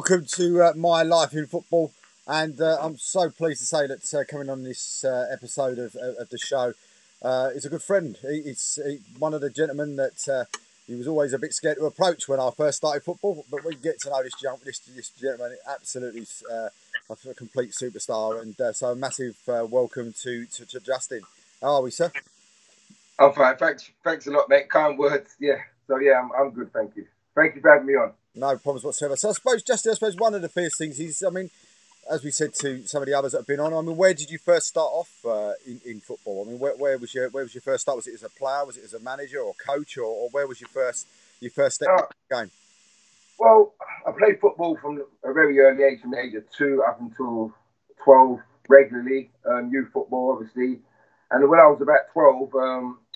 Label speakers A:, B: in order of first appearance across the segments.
A: welcome to My Life in Football. And I'm so pleased to say that coming on this episode of the show is a good friend. He's one of the gentlemen that he was always a bit scared to approach when I first started football. But when you get to know this gentleman, absolutely a complete superstar. And so a massive welcome to Justin. How are we, sir?
B: I'm fine. Thanks a lot, mate. Kind words. Yeah. So yeah, I'm good. Thank you. Thank you for having me on.
A: No problems whatsoever. So I suppose, Justin, one of the first things is, I mean, as we said to some of the others that have been on, I mean, where did you first start off in football? I mean, where was your first start? Was it as a player? Was it as a manager or coach, or where was your first step in the game?
B: Well, I played football from a very early age, from the age of 2 up until 12, regularly. Youth football, obviously. And when I was about 12,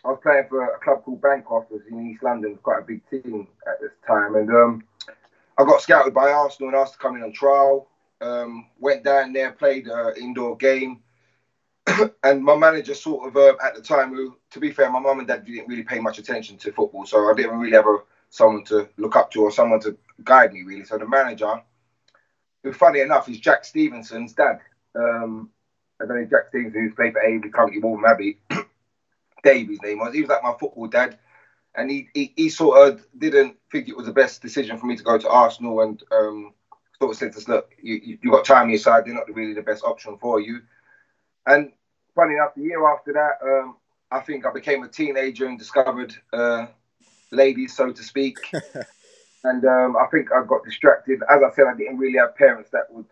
B: I was playing for a club called Bancrofters in East London, quite a big team at this time. And I got scouted by Arsenal and asked to come in on trial. Went down there, played an indoor game. And my manager sort of, at the time, who, to be fair, my mum and dad didn't really pay much attention to football. So I didn't really have someone to look up to or someone to guide me, really. So the manager, who funny enough is Jack Stevenson's dad. I don't know, Jack Stevenson, who's played for Avery, currently Wolverhampton Abbey. Davy's name was. He was like my football dad. And he sort of didn't think it was the best decision for me to go to Arsenal, and sort of said to us, look, you got time on your side, they're not really the best option for you. And funny enough, the year after that, I think I became a teenager and discovered ladies, so to speak. And I think I got distracted. As I said, I didn't really have parents that would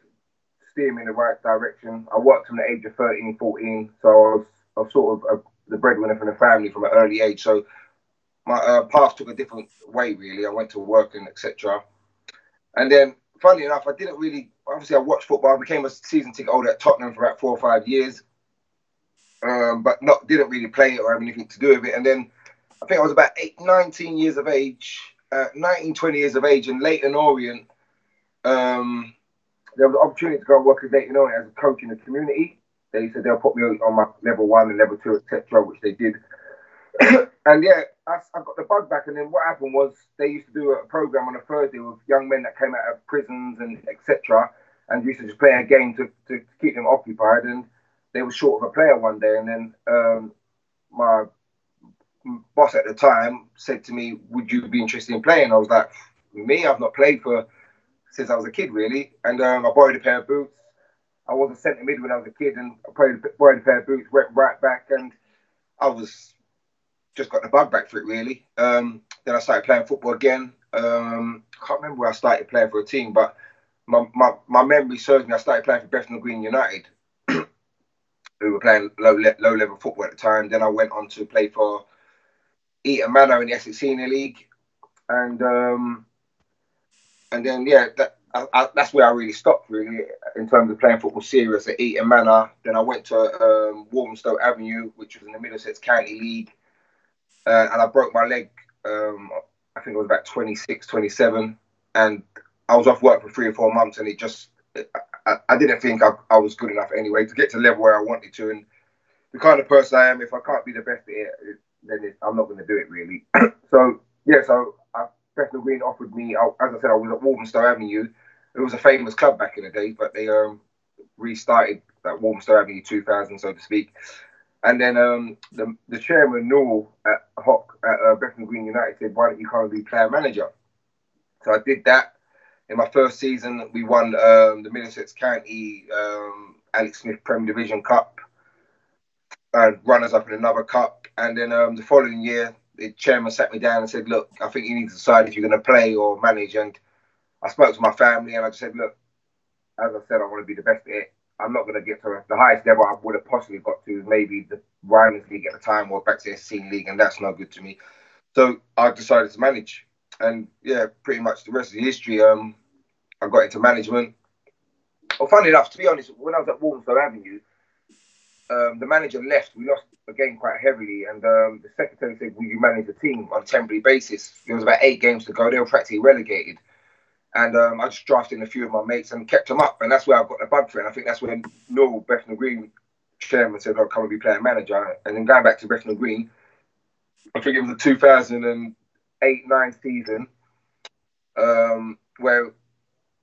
B: steer me in the right direction. I worked from the age of 13, 14, so I was sort of the breadwinner from the family from an early age. So my path took a different way, really. I went to work and etc. And then, funny enough, I didn't really, obviously I watched football. I became a season ticket holder at Tottenham for about 4 or 5 years, but didn't really play it or have anything to do with it. And then I think I was about 19 years of age, 19, 20 years of age, in Leyton Orient. There was an opportunity to go and work at Leyton Orient as a coach in the community. They said they'll put me on my level 1 and level 2, etc., which they did. And yeah, I got the bug back. And then what happened was they used to do a program on a Thursday with young men that came out of prisons and etc. and used to just play a game to keep them occupied. And they were short of a player one day. And then my boss at the time said to me, would you be interested in playing? I was like, me? I've not played since I was a kid, really. And I borrowed a pair of boots. I was a centre mid when I was a kid, and I borrowed a pair of boots, went right back, and I just got the bug back for it, really. Then I started playing football again. Can't remember where I started playing for a team, but my memory serves me. I started playing for Bethnal Green United, who were playing low level football at the time. Then I went on to play for Eton Manor in the Essex Senior League, and then yeah, that's where I really stopped, really, in terms of playing football serious at Eton Manor. Then I went to Walthamstow Avenue, which was in the Middlesex County League, and I broke my leg. I think it was about 26, 27, and I was off work for 3 or 4 months, and I didn't think I was good enough anyway to get to the level where I wanted to. And the kind of person I am, if I can't be the best at it, then I'm not going to do it, really. So Bethnal Green offered me, as I said, I was at Walthamstow Avenue. It was a famous club back in the day, but they restarted at Walthamstow Avenue 2000, so to speak. And then the chairman, Noel, at Bethnal Green United, said, why don't you come and be player manager? So I did that. In my first season, we won the Middlesex County Alex Smith Premier Division Cup, and runners-up in another cup. And then the following year, the chairman sat me down and said, look, I think you need to decide if you're going to play or manage. And I spoke to my family and I just said, look, as I said, I want to be the best at it. I'm not going to get to the highest level I would have possibly got to, maybe the Rylands League at the time, or back to the Senior League, and that's not good to me. So I decided to manage. And yeah, pretty much the rest of the history, I got into management. Well, funny enough, to be honest, when I was at Walthamstow Avenue, the manager left. We lost a game quite heavily, and the secretary said, will you manage the team on a temporary basis? There was about 8 games to go. They were practically relegated. And I just drafted in a few of my mates and kept them up. And that's where I got the bug for it. And I think that's when Noel, Bethnal Green chairman, said, oh, come and be player manager. And then going back to Bethnal Green, I think it was the 2008-9 season, where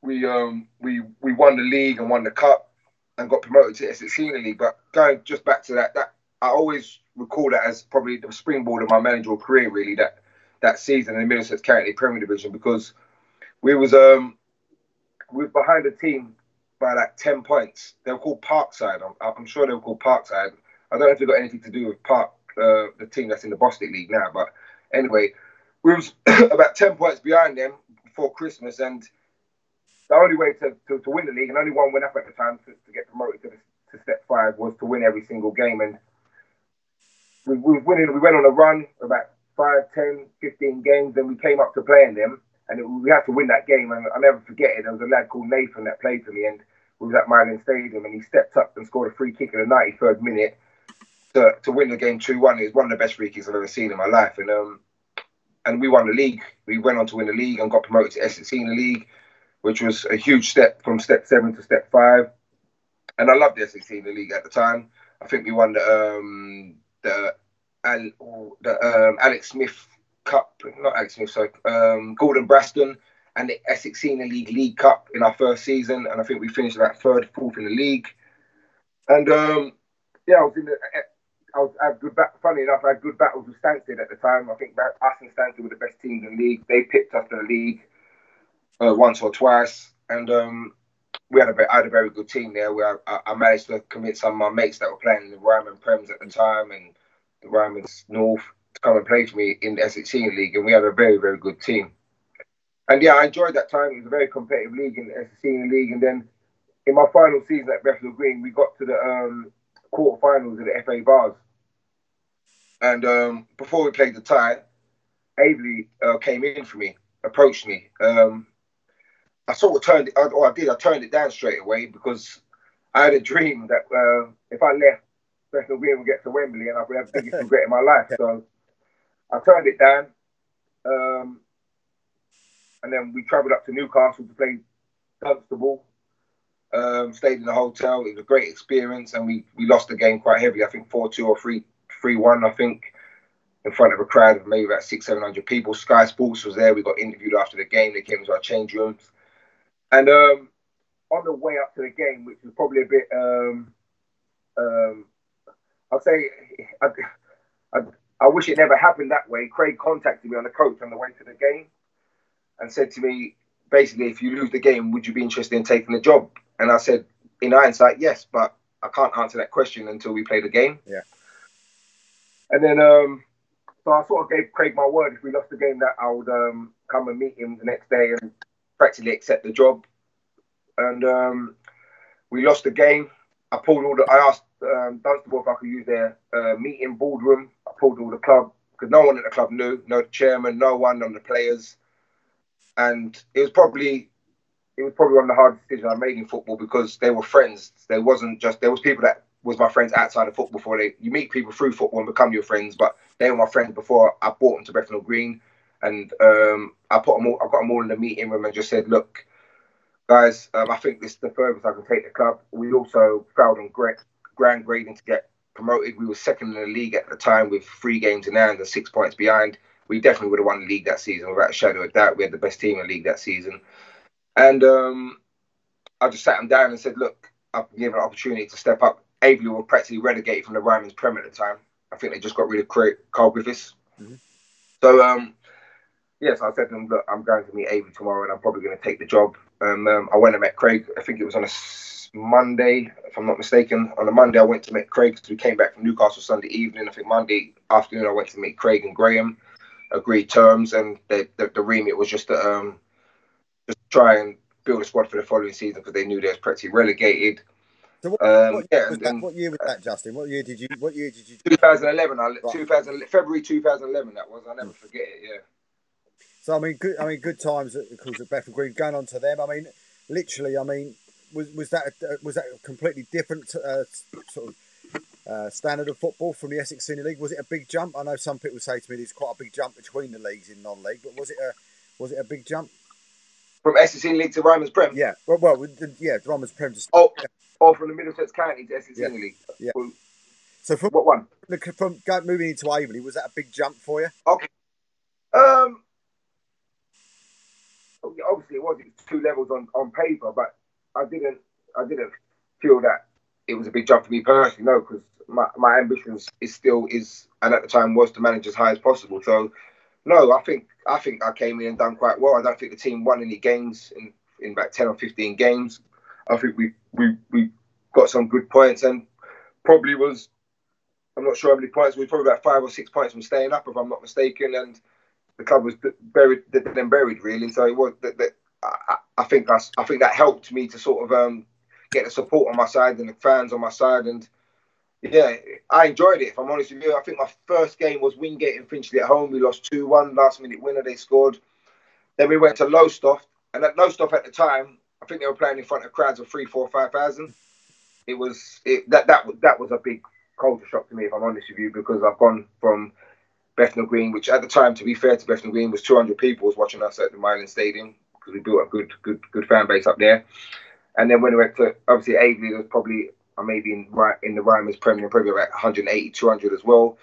B: we won the league and won the cup and got promoted to Essex Senior League. But going just back to that I always recall that as probably the springboard of my managerial career, really, that season in the Middlesex County Premier Division, because we was behind the team by like 10 points. They were called Parkside. I'm sure they were called Parkside. I don't know if it got anything to do with the team that's in the Boston League now, but anyway, we was about 10 points behind them before Christmas, and the only way to win the league, and only one win up at the time to get promoted to Step 5, was to win every single game. And we was winning. We went on a run about 5, 10, 15 games, and we came up to playing them, and we had to win that game. And I'll never forget it. There was a lad called Nathan that played for me, and we was at Milan Stadium, and he stepped up and scored a free kick in the 93rd minute to win the game 2-1. It was one of the best free kicks I've ever seen in my life, and we won the league. We went on to win the league and got promoted to Essex Senior League, which was a huge step from Step 7 to Step 5. And I loved the Essex Senior League at the time. I think we won the Alex Smith Cup, not Alex Smith, sorry, Gordon Braston, and the Essex Senior League Cup in our first season. And I think we finished about 3rd, 4th in the league. And I had good funny enough, I had good battles with Stansted at the time. I think us and Stansted were the best teams in the league. They picked us to the league once or twice, and I had a very good team there, where I managed to convince some of my mates that were playing in the Ryman Prems at the time and the Ryman's North to come and play for me in the Essex Senior League, and we had a very, very good team. And yeah, I enjoyed that time. It was a very competitive league in the Essex Senior League, and then in my final season at Bethnal Green, we got to the quarterfinals of the FA Vase. And before we played the tie, Aveley came in for me, approached me. I sort of turned it down straight away, because I had a dream that if I left, Bethnal Green would get to Wembley and I would have the biggest regret in my life. So I turned it down. And then we travelled up to Newcastle to play Dunstable. Stayed in the hotel. It was a great experience, and we lost the game quite heavily. I think 4-2 or 3-1, I think, in front of a crowd of maybe about 600-700 people. Sky Sports was there. We got interviewed after the game. They came to our change rooms. And on the way up to the game, which was probably a bit, I'll say, I wish it never happened that way. Craig contacted me on the coach on the way to the game and said to me, basically, if you lose the game, would you be interested in taking the job? And I said, in hindsight, yes, but I can't answer that question until we play the game.
A: Yeah.
B: And then, so I sort of gave Craig my word, if we lost the game, that I would come and meet him the next day and practically accept the job. And we lost the game. I asked Dunstable if I could use their meeting boardroom. I pulled all the club, because no one at the club knew, no chairman, no one, none of the players. And it was probably one of the hardest decisions I made in football, because they were friends. There was people that was my friends outside of football before. You meet people through football and become your friends, but they were my friends before I brought them to Bethnal Green. And I got them all in the meeting room and just said, look, guys, I think this is the furthest I can take the club. We also failed on ground grading to get promoted. We were second in the league at the time with 3 games in hand and 6 points behind. We definitely would have won the league that season without a shadow of doubt. We had the best team in the league that season. And I just sat them down and said, look, I've been given an opportunity to step up. Aveley were practically relegated from the Ryman's Prem at the time. I think they just got rid of Carl Griffiths. Mm-hmm. So, yes, I said to them, look, I'm going to meet Aveley tomorrow and I'm probably going to take the job. I went and met Craig. I think it was on a Monday, if I'm not mistaken. On a Monday, I went to meet Craig because we came back from Newcastle Sunday evening. I think Monday afternoon, I went to meet Craig and Graham, agreed terms, and the remit was just to try and build a squad for the following season, because they knew they was practically relegated.
A: So what year was that, Justin? What year did you?
B: 2011. February 2011. That was. I'll never forget it. Yeah.
A: So good times of course at Bethnal Green. Going on to them, literally, was that a completely different sort of standard of football from the Essex Senior League? Was it a big jump? I know some people say to me there's quite a big jump between the leagues in non-league, but was it a big jump
B: from Essex Senior League to Ryman's Prem?
A: Yeah, Ryman's Prem.
B: From the Middlesex County to Essex Senior League.
A: Yeah. So from
B: what one?
A: From moving into Aveley, was that a big jump for you?
B: Okay. Obviously it was. It's two levels on paper, but I didn't feel that it was a big jump for me personally. No, because my ambition is and at the time was to manage as high as possible. So no, I think I came in and done quite well. I don't think the team won any games in about 10 or 15 games. I think we got some good points and probably was, I'm not sure how many points, we were probably about 5 or 6 points from staying up, if I'm not mistaken, and the club was buried really. So it was that I think that helped me to sort of get the support on my side and the fans on my side, and yeah, I enjoyed it. If I'm honest with you, I think my first game was Wingate and Finchley at home. We lost 2-1, last minute winner. They scored. Then we went to Lowestoft, and at Lowestoft at the time, I think they were playing in front of crowds of 3, 4, 5,000. That was a big culture shock to me, if I'm honest with you, because I've gone from Bethnal Green, which at the time, to be fair to Bethnal Green, was 200 people was watching us at the Milan Stadium because we built a good fan base up there. And then when we went to, obviously, Aveley, there was probably maybe in the Ryman's Premier, probably about 180, 200 as well.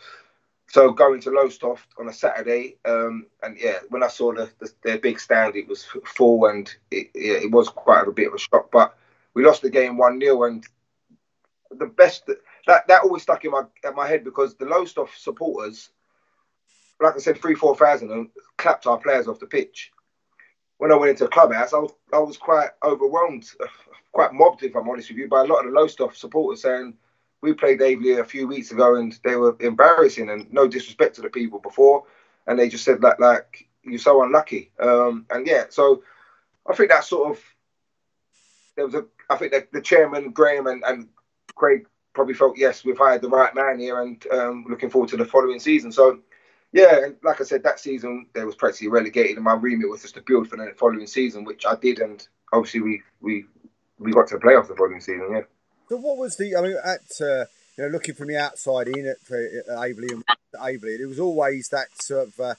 B: So going to Lowestoft on a Saturday, and yeah, when I saw their big stand, it was full, and it was quite a bit of a shock. But we lost the game 1-0, and the best that always stuck in my head because the Lowestoft supporters, like I said, 3, 4,000, and clapped our players off the pitch. When I went into the clubhouse, I was quite overwhelmed, quite mobbed, if I'm honest with you, by a lot of the Lowestoft supporters saying, we played Aveley a few weeks ago and they were embarrassing, and no disrespect to the people before, and they just said that, like, you're so unlucky. And yeah, so I think that sort of, I think that the chairman, Graham and Craig probably felt, yes, we've hired the right man here, and looking forward to the following season. So yeah, and like I said, that season they was practically relegated, and my remit was just to build for the following season, which I did, and obviously we got to the playoffs the following season. Yeah.
A: So what was the? I mean, looking from the outside in at Aveley and Aveley, there was always that sort of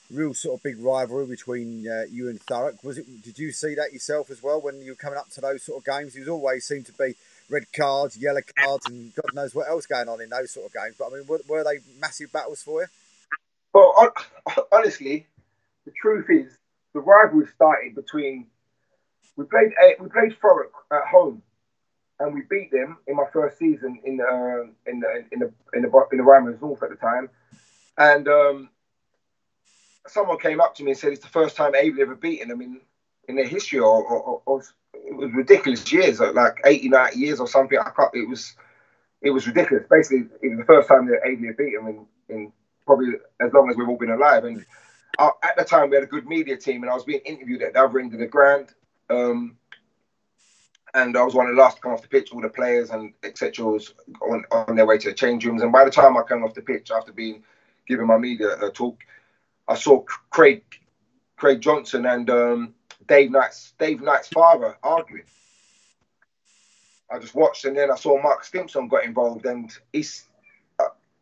A: real sort of big rivalry between you and Thurrock. Was it? Did you see that yourself as well when you were coming up to those sort of games? There was always seemed to be red cards, yellow cards, and God knows what else going on in those sort of games. But I mean, were they massive battles for you?
B: Well, honestly, the truth is the rivalry started between we played Thurrock at home, and we beat them in my first season in the Ryman's North at the time, and someone came up to me and said it's the first time Aveley ever beaten them in their history, or it was ridiculous years, like 80, 90 years or something. It was ridiculous. Basically, it was the first time that Aveley had beat them in probably as long as we've all been alive. And at the time, we had a good media team, and I was being interviewed at the other end of the ground. And I was one of the last to come off the pitch. All the players and etc. was on their way to the change rooms. And by the time I came off the pitch, after being given my media talk, I saw Craig Johnson and Dave Knight's father arguing. I just watched, and then I saw Mark Stimpson got involved, and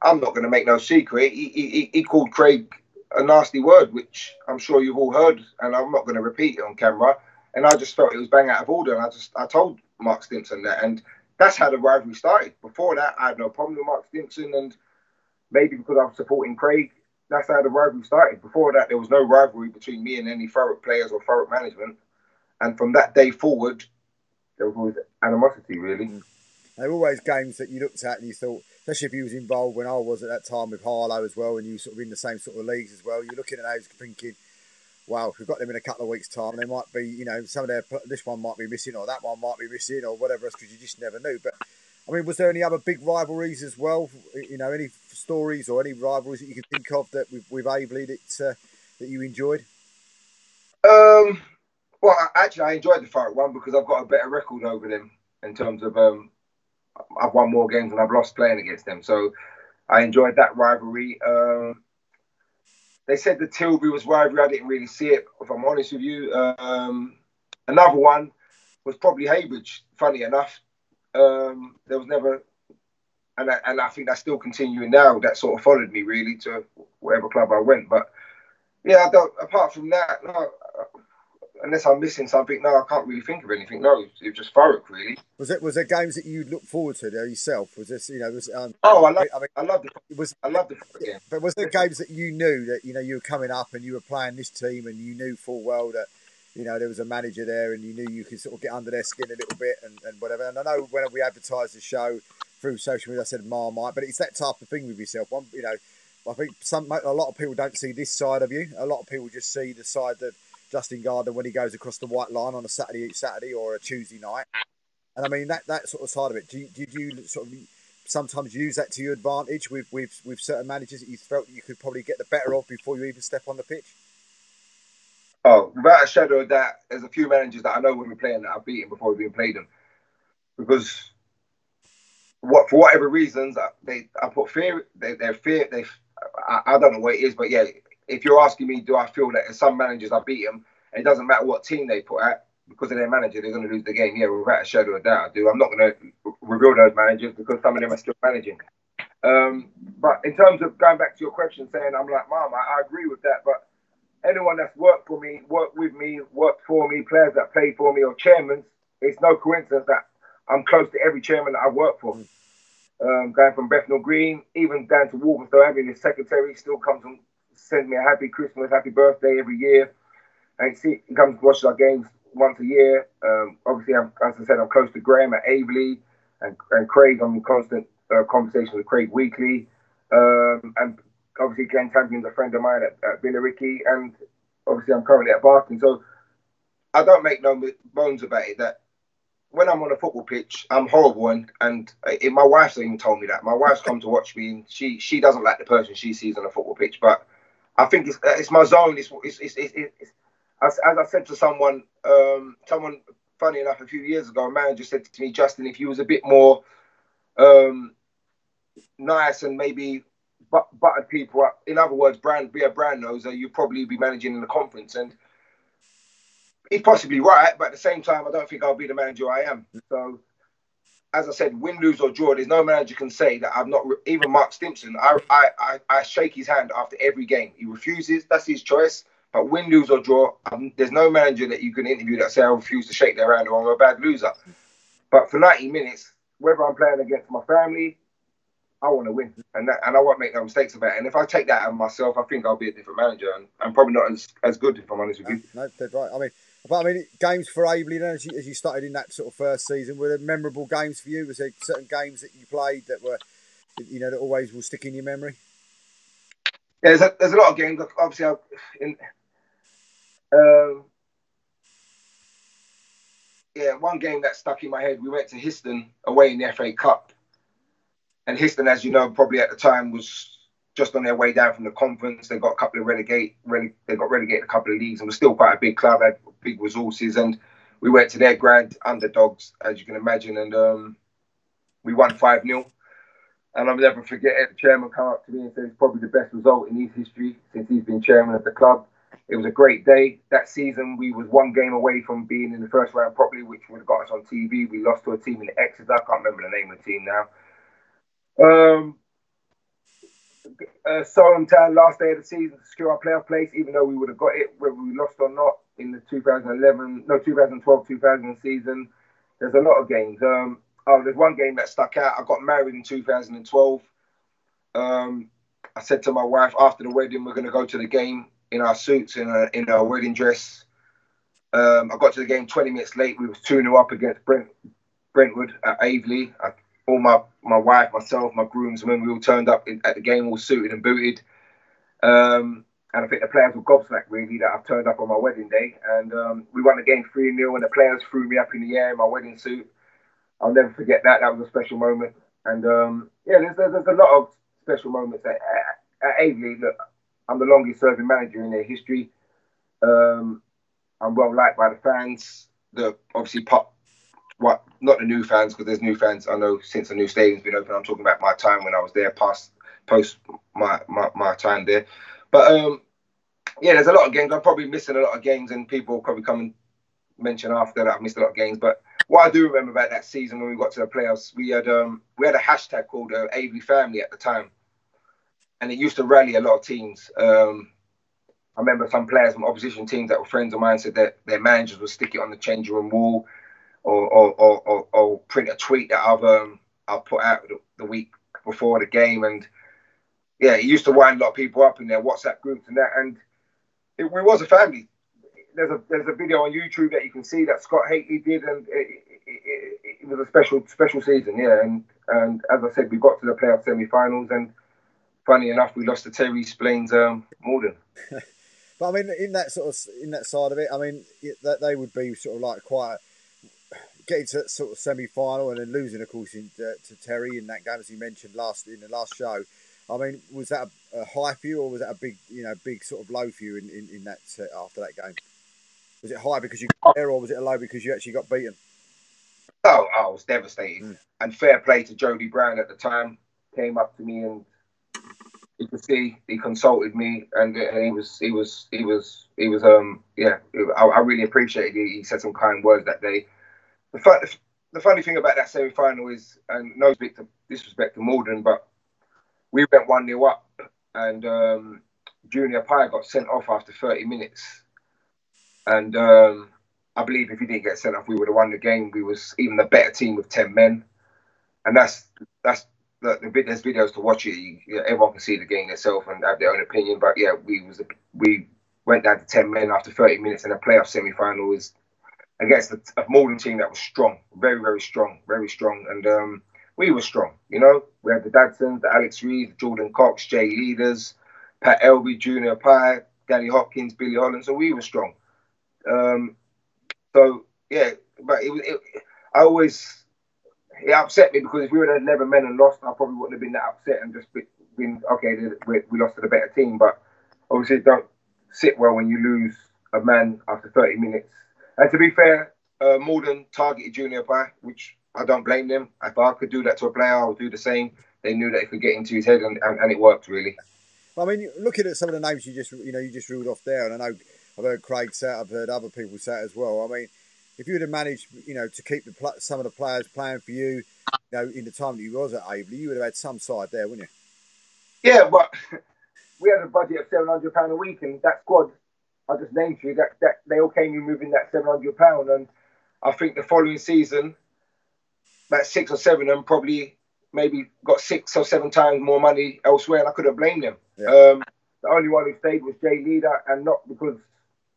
B: I'm not going to make no secret. He called Craig a nasty word, which I'm sure you've all heard, and I'm not going to repeat it on camera. And I just felt it was bang out of order, and I told Mark Stimpson that, and that's how the rivalry started. Before that, I had no problem with Mark Stimpson, and maybe because I was supporting Craig, that's how the rivalry started. Before that, there was no rivalry between me and any Thurrock players or Thurrock management, and from that day forward, there was always animosity, really.
A: There were always games that you looked at and you thought, especially if you was involved when I was at that time with Harlow as well, and you sort of in the same sort of leagues as well, you're looking at those thinking, wow, if we've got them in a couple of weeks' time, they might be, some of this one might be missing, or that one might be missing, or whatever else, because you just never knew. But I mean, was there any other big rivalries as well? Any stories or any rivalries that you can think of that with Aveley that you enjoyed?
B: Well, actually, I enjoyed the Thurrock one because I've got a better record over them in terms of I've won more games than I've lost playing against them. So I enjoyed that rivalry. They said the Tilbury was rivalry. I didn't really see it, if I'm honest with you. Another one was probably Haybridge, funny enough. There was never, and I think that's still continuing now. That sort of followed me really to whatever club I went. But yeah, I don't. Apart from that, no. Unless I'm missing something, no, I can't really think of anything. No, it was just Thurrock, really.
A: Was there games that you looked forward to there yourself? Was this,
B: I love the game.
A: But was there games that you knew that you were coming up and you were playing this team and you knew full well that you know, there was a manager there and you knew you could sort of get under their skin a little bit and whatever. And I know when we advertised the show through social media, I said Marmite, but it's that type of thing with yourself. You know, I think a lot of people don't see this side of you. A lot of people just see the side that Justin Gardner when he goes across the white line on a Saturday or a Tuesday night. And I mean that sort of side of it. Did you sort of sometimes use that to your advantage with certain managers that you felt that you could probably get the better of before you even step on the pitch?
B: Oh, without a shadow of doubt, there's a few managers that I know when we're playing that I've beaten before we've even played them, because for whatever reasons I put fear. They're fear. I don't know what it is, but yeah, if you're asking me, do I feel that some managers I beat them, and it doesn't matter what team they put at, because of their manager, they're going to lose the game. Yeah, without a shadow of doubt, I do. I'm not going to reveal those managers because some of them are still managing. But in terms of going back to your question, saying I'm like Mom, I agree with that. But anyone that's worked for me, worked with me, worked for me, players that played for me, or chairmen, it's no coincidence that I'm close to every chairman that I've worked for. Going from Bethnal Green, even down to Walthamstow, having his secretary still comes and sends me a happy Christmas, happy birthday every year. And he comes to watch our games once a year. Obviously, as I said, I'm close to Graham at Aveley and Craig. I'm in constant conversation with Craig weekly. And obviously, Glenn Tampion's a friend of mine at Billericay. And obviously, I'm currently at Barking. So I don't make no bones about it that when I'm on a football pitch, I'm horrible. And my wife's even told me that. My wife's come to watch me, and she doesn't like the person she sees on a football pitch. But I think it's my zone. It's as I said to someone funny enough a few years ago, a manager said to me, Justin, if you was a bit more nice and maybe buttered people up, in other words, be a brand noser, you'd probably be managing in the conference. And he's possibly right, but at the same time, I don't think I'll be the manager I am. So, as I said, win, lose or draw, there's no manager can say that I've not. Even Mark Stimpson, I shake his hand after every game. He refuses. That's his choice. But win, lose or draw, there's no manager that you can interview that say I refuse to shake their hand or I'm a bad loser. But for 90 minutes, whether I'm playing against my family, I want to win, and I won't make no mistakes about it. And if I take that out of myself, I think I'll be a different manager, and I'm probably not as good, if I'm honest with you.
A: No, that's right. I mean, games for Aveley, then, as you started in that sort of first season, were there memorable games for you? Was there certain games that you played that were, you know, that always will stick in your memory?
B: Yeah, there's a lot of games. Obviously, one game that stuck in my head. We went to Histon away in the FA Cup, and Histon, as you know, probably at the time was just on their way down from the conference. They got a couple of relegated a couple of leagues, and was still quite a big club, had big resources. And we went to their grand underdogs, as you can imagine, and we won 5-0. And I'll never forget it. The chairman came up to me and said it's probably the best result in his history since he's been chairman of the club. It was a great day. That season, we was one game away from being in the first round properly, which would have got us on TV. We lost to a team in Exeter. I can't remember the name of the team now. Solent Town, last day of the season to secure our playoff place, even though we would have got it whether we lost or not in the 2012-2000 season. There's a lot of games. There's one game that stuck out. I got married in 2012. I said to my wife after the wedding, we're going to go to the game in our suits, in our wedding dress. I got to the game 20 minutes late. We was 2-0 up against Brentwood at Aveley. All my wife, myself, my groomsmen, we all turned up at the game, all suited and booted. And I think the players were gobsmacked, really, that I've turned up on my wedding day. And we won the game 3-0, and the players threw me up in the air in my wedding suit. I'll never forget that. That was a special moment. And there's a lot of special moments at Aveley. Look, I'm the longest serving manager in their history. I'm well liked by the fans. Not the new fans, because there's new fans I know since the new stadium's been open. I'm talking about my time when I was there, post my time there. But there's a lot of games. I'm probably missing a lot of games, and people will probably come and mention after that I've missed a lot of games. But what I do remember about that season when we got to the playoffs, we had a hashtag called Aveley Family at the time, and it used to rally a lot of teams. I remember some players from opposition teams that were friends of mine said that their managers would stick it on the changing room wall, or print a tweet that I'll put out the week before the game. And yeah, it used to wind a lot of people up in their WhatsApp groups and that. And we was a family. there's a video on YouTube that you can see that Scott Haitley did, and it was a special season, yeah. And as I said, we got to the playoff semi-finals, and funny enough, we lost to Terry Splains Morden.
A: But I mean, in that side of it, I mean, that they would be sort of like quite getting to that sort of semi-final and then losing, of course, to Terry in that game, as he mentioned in the last show. I mean, was that a high for you, or was that a big sort of low for you in that after that game? Was it high because you got there, or was it a low because you actually got beaten?
B: Oh, I was devastated. And fair play to Jody Brown at the time. Came up to me, and you could see he consulted me, and he was yeah. I really appreciated it. He said some kind words that day. The funny thing about that semi-final is, and no disrespect to Morden, but we went 1-0 up, and Junior Pye got sent off after 30 minutes. And I believe if he didn't get sent off, we would have won the game. We was even the better team with 10 men. And there's videos to watch it. Everyone can see the game themselves and have their own opinion. But yeah, we went down to 10 men after 30 minutes, and the playoff semi-final was against a Morden team that was strong, very, very strong, very strong. And we were strong, you know. We had the Dadsons, the Alex Reed, Jordan Cox, Jay Leaders, Pat Elby, Junior Pye, Danny Hopkins, Billy Holland. So we were strong. So yeah, but it upset me, because if we would have never men and lost, I probably wouldn't have been that upset and just been okay. We lost to the better team, but obviously it don't sit well when you lose a man after 30 minutes. And to be fair, Morden targeted Junior Pye, which I don't blame them. If I could do that to a player, I would do the same. They knew that it could get into his head, and it worked really.
A: Well, I mean, looking at some of the names you just ruled off there, and I know I've heard Craig say it, I've heard other people say it as well. I mean, if you would have managed, to keep some of the players playing for you, in the time that you was at Aveley, you would have had some side there, wouldn't you?
B: Yeah, but we had a budget of £700 a week, and that squad I just named you, that they all came in moving that £700, and I think the following season, about 6 or 7 of them probably maybe got 6 or 7 times more money elsewhere, and I could have blamed them. Yeah. The only one who stayed was Jay Leader, and not because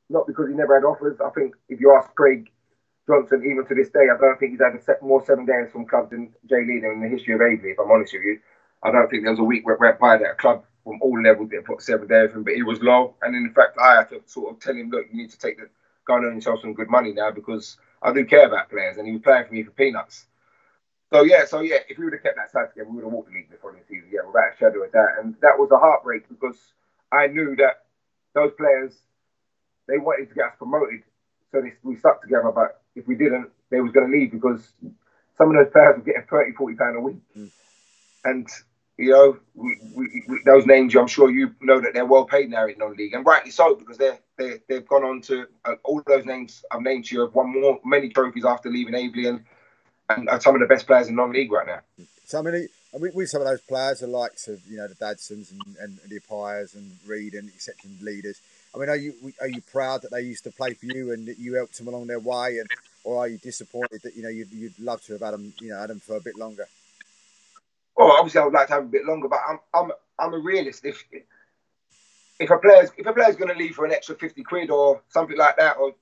B: he never had offers. I think if you ask Craig Johnson, even to this day, I don't think he's had more 7 days from clubs than Jay Leader in the history of Aveley, if I'm honest with you. I don't think there was a week where it went by that a club from all levels that put 7 days for him, but he was low. And in fact, I had to sort of tell him, look, you need to go and earn yourself some good money now, because I do care about players, and he was playing for me for peanuts. So yeah, if we would have kept that side together, we would have walked the league the following season, yeah, without a shadow of doubt. And that was a heartbreak, because I knew that those players, they wanted to get us promoted, so we stuck together. But if we didn't, they was going to leave, because some of those players were getting £30-40 a week. And those names, I'm sure you know that they're well paid now in non-league, and rightly so, because they've gone on to all those names I've named to you have won many trophies after leaving Aveley, and are some of the best players in non-league right now.
A: So I mean, with some of those players, the likes of the Dadsons and the Pyres and Reed and exception Leaders, I mean, are you proud that they used to play for you and that you helped them along their way, or are you disappointed that you'd love to have had them for a bit longer?
B: Well, obviously I would like to have a bit longer, but I'm a realist. If a player's going to leave for an extra 50 quid or something like that, or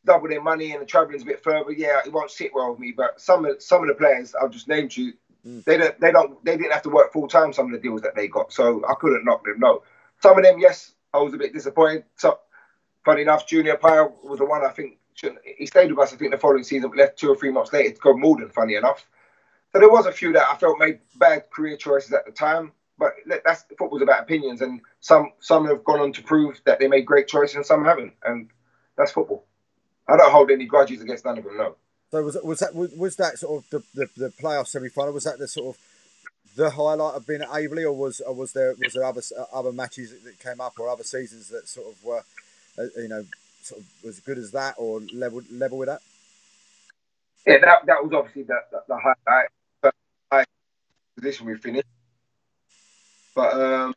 B: double their money and the travelling's a bit further, yeah, it won't sit well with me. But some of the players I've just named you, they didn't have to work full time. Some of the deals that they got, so I couldn't knock them. No, some of them, yes, I was a bit disappointed. So, funny enough, Junior Pye was the one I think he stayed with us. I think the following season, but left 2 or 3 months later to go Morden. Funny enough, so there was a few that I felt made bad career choices at the time. But that's football's about opinions, and some have gone on to prove that they made great choices, and some haven't, and that's football. I don't hold any grudges against none of them, no.
A: So was that sort of the playoff semi-final? Was that the sort of the highlight of being at Aveley, or was there other matches that came up, or other seasons that sort of were sort of as good as that, or level with that?
B: Yeah, that was obviously the high position we finished, but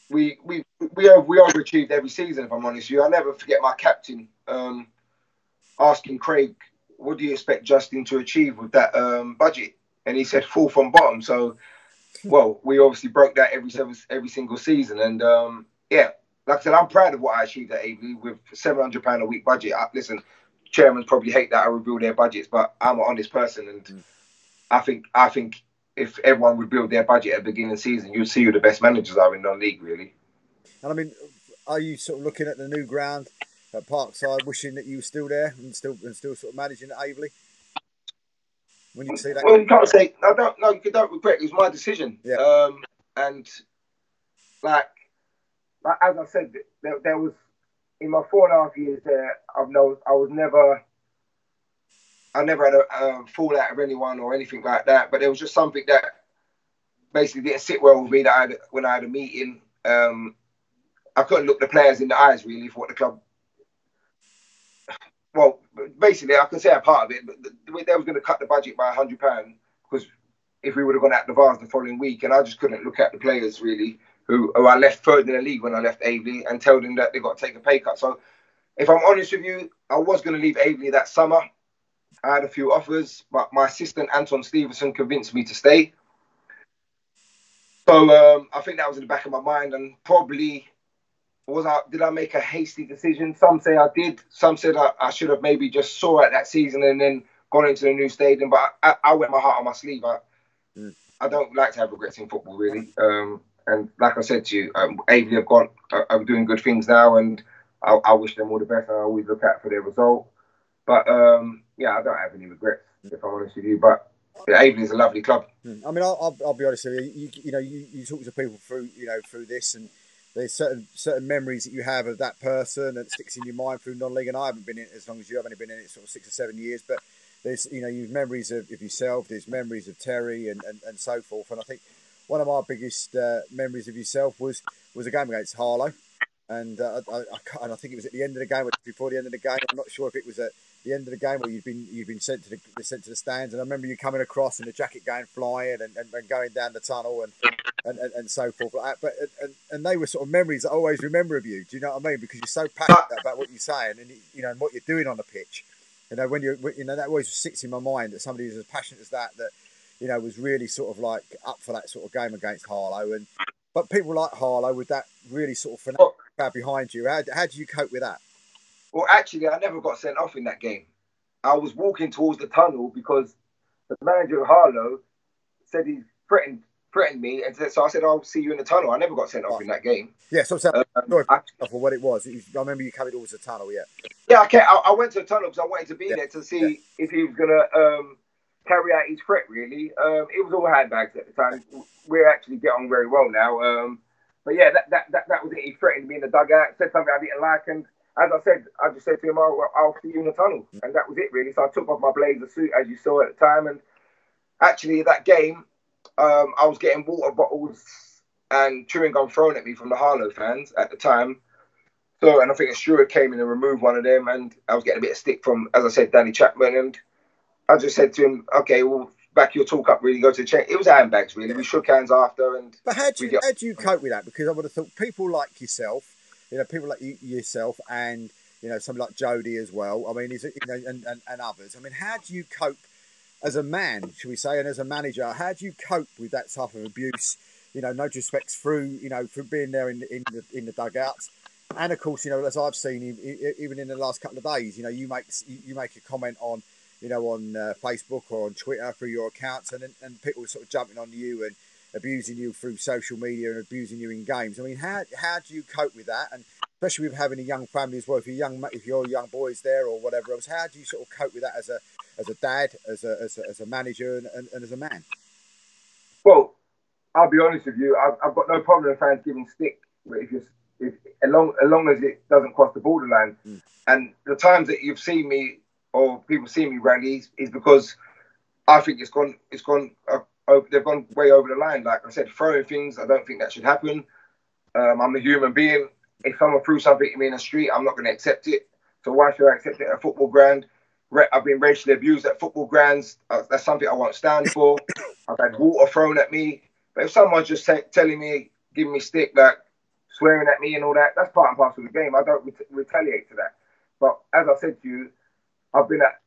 B: we overachieved every season, if I'm honest with you. I'll never forget my captain asking Craig, what do you expect Justin to achieve with that budget? And he said 4th from bottom. So, well, we obviously broke that every single season. And yeah, like I said, I'm proud of what I achieved at Avery with £700 a week budget. Listen, chairmen probably hate that I reveal their budgets, but I'm an honest person, and I think if everyone would build their budget at the beginning of the season, you'd see who the best managers are in the league, really.
A: And I mean, are you sort of looking at the new ground at Parkside, wishing that you were still there and still sort of managing at Aveley? When you see that,
B: well, you can't say I don't. No, you don't regret. It was my decision.
A: Yeah.
B: And like as I said, there was in my 4.5 years there. I never had a fallout of anyone or anything like that. But there was just something that basically didn't sit well with me when I had a meeting. I couldn't look the players in the eyes really for what the club. Well, basically, I can say a part of it, but they was going to cut the budget by £100 because if we would have gone out the Vars the following week, and I just couldn't look at the players really who I left third in the league when I left Aveley and tell them that they got to take a pay cut. So, if I'm honest with you, I was going to leave Aveley that summer. I had a few offers, but my assistant Anton Stevenson convinced me to stay. So I think that was in the back of my mind, and probably. Did I make a hasty decision? Some say I did. Some said I should have maybe just saw it that season and then gone into the new stadium. But I wear my heart on my sleeve. I don't like to have regrets in football, really. And like I said to you, Aveley are doing good things now, and I wish them all the best. I always look out for their result. But yeah, I don't have any regrets, if I'm honest with you. But yeah, Aveley is a lovely club.
A: I mean, I'll be honest with you. You talk to people through this, and there's certain memories that you have of that person that sticks in your mind through non-league. And I haven't been in it as long as you. I've only been in it sort of 6 or 7 years. But there's you've memories of yourself. There's memories of Terry and so forth. And I think one of my biggest memories of yourself was a game against Harlow. And I think it was at the end of the game, or before the end of the game. I'm not sure if it was at the end of the game or you've been sent to the stands. And I remember you coming across and the jacket going flying and going down the tunnel and so forth like that. But and they were sort of memories that I always remember of you. Do you know what I mean? Because you're so passionate about what you're saying and and what you're doing on the pitch. When that always sits in my mind that somebody who's as passionate as that was really sort of like up for that sort of game against Harlow. But people like Harlow with that really sort of fanatic crowd behind you. How do you cope with that?
B: Well, actually, I never got sent off in that game. I was walking towards the tunnel because the manager of Harlow said he threatened me, and so I said, "I'll see you in the tunnel." I never got sent off in that game.
A: Yeah, so sorry for what it was. I remember you coming towards the tunnel. Yeah.
B: Yeah, I went to the tunnel because I wanted to be there to see if he was gonna carry out his threat. Really, it was all handbags at the time. We actually get on very well now. But yeah, that was it. He threatened me in the dugout, said something I didn't like, and as I said, I just said to him, I'll see you in the tunnel. And that was it, really. So I took off my blazer suit, as you saw at the time. And actually, that game, I was getting water bottles and chewing gum thrown at me from the Harlow fans at the time. So, and I think a steward came in and removed one of them. And I was getting a bit of stick from, as I said, Danny Chapman. And I just said to him, okay, well, back your talk up, really, go to the change. It was handbags, really. We shook hands after.
A: But how do you cope with that? Because I would have thought people like yourself, people like yourself and, somebody like Jody as well. I mean, and others. I mean, how do you cope as a man, shall we say, and as a manager? How do you cope with that type of abuse? No disrespects through being there in the dugouts. And of course, as I've seen, even in the last couple of days, you make a comment on, on Facebook or on Twitter through your accounts, and people are sort of jumping on you and abusing you through social media and abusing you in games. I mean, how do you cope with that? And especially with having a young family as well, if your young boys there or whatever else, how do you sort of cope with that as a dad, as a manager, and as a man?
B: Well, I'll be honest with you. I've got no problem with fans giving stick, as long as it doesn't cross the borderline. And the times that you've seen me or people see me rallies is because I think they've gone way over the line. Like I said, throwing things, I don't think that should happen. I'm a human being. If someone threw something at me in the street, I'm not going to accept it. So why should I accept it at a football ground? I've been racially abused at football grounds. That's something I won't stand for. I've had water thrown at me. But if someone's just telling me, giving me stick, like swearing at me and all that, that's part and parcel of the game. I don't retaliate to that. But as I said to you, I've been at,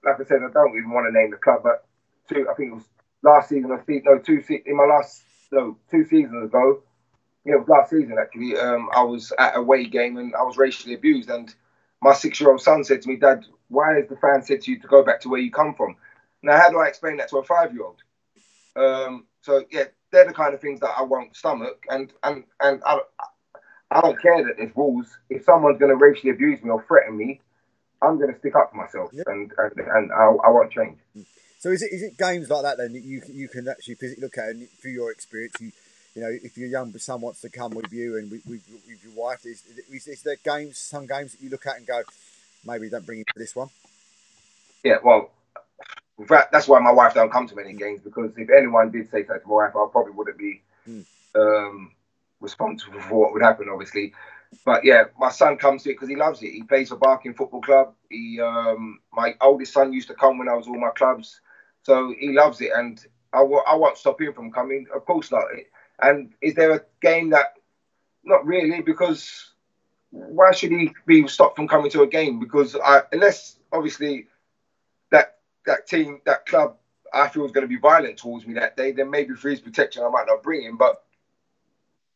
B: like I said, I don't even want to name the club, but I think it was last season, 2 seasons ago, Yeah, it was last season actually. I was at a away game and I was racially abused, and my 6-year-old son said to me, "Dad, why has the fan said to you to go back to where you come from?" Now, how do I explain that to a 5-year-old? So yeah, they're the kind of things that I won't stomach, and I don't care that there's rules. If someone's going to racially abuse me or threaten me, I'm going to stick up for myself,
A: Yeah.
B: and I won't change.
A: So is it games like that then that you can actually physically look at, and through your experience, you know, if your young son wants to come with you and with your wife, is there some games that you look at and go, maybe don't bring him to this one?
B: Yeah, well, in fact, that's why my wife don't come to many games, because if anyone did say that to my wife, I probably wouldn't be
A: Mm.
B: um, responsible for what would happen, obviously. But yeah, my son comes to it because he loves it. He plays for Barking Football Club. My oldest son used to come when I was all my clubs, so he loves it, and I won't stop him from coming. Of course not. And is there a game that? Not really, because why should he be stopped from coming to a game? Because unless obviously that team, that club, I feel is going to be violent towards me that day, then maybe for his protection I might not bring him. But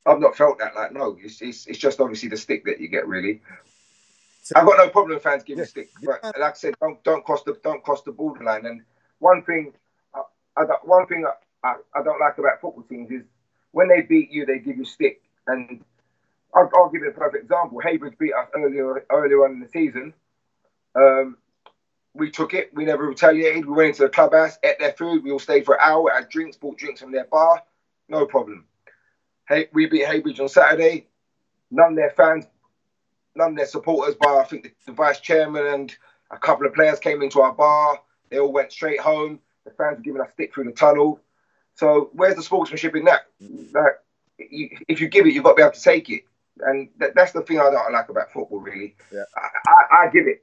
B: I've not felt that. Like, no, it's just obviously the stick that you get. Really,
A: So
B: I've got no problem with fans giving
A: yeah,
B: stick, but
A: yeah,
B: like I said, don't cross the borderline. And one thing, I don't like about football teams is when they beat you, they give you stick. And I'll give you a perfect example. Haybridge beat us earlier on in the season. Um, we took it. We never retaliated. We went into the clubhouse, ate their food. We all stayed for an hour, had drinks, bought drinks from their bar. No problem. Hey, we beat Haybridge on Saturday. None of their fans, none of their supporters, bar, I think the vice chairman and a couple of players came into our bar. They all went straight home. The fans were giving us stick through the tunnel. So where's the sportsmanship in that? Like, if you give it, you've got to be able to take it. And that's the thing I don't like about football, really.
A: yeah.
B: I give it.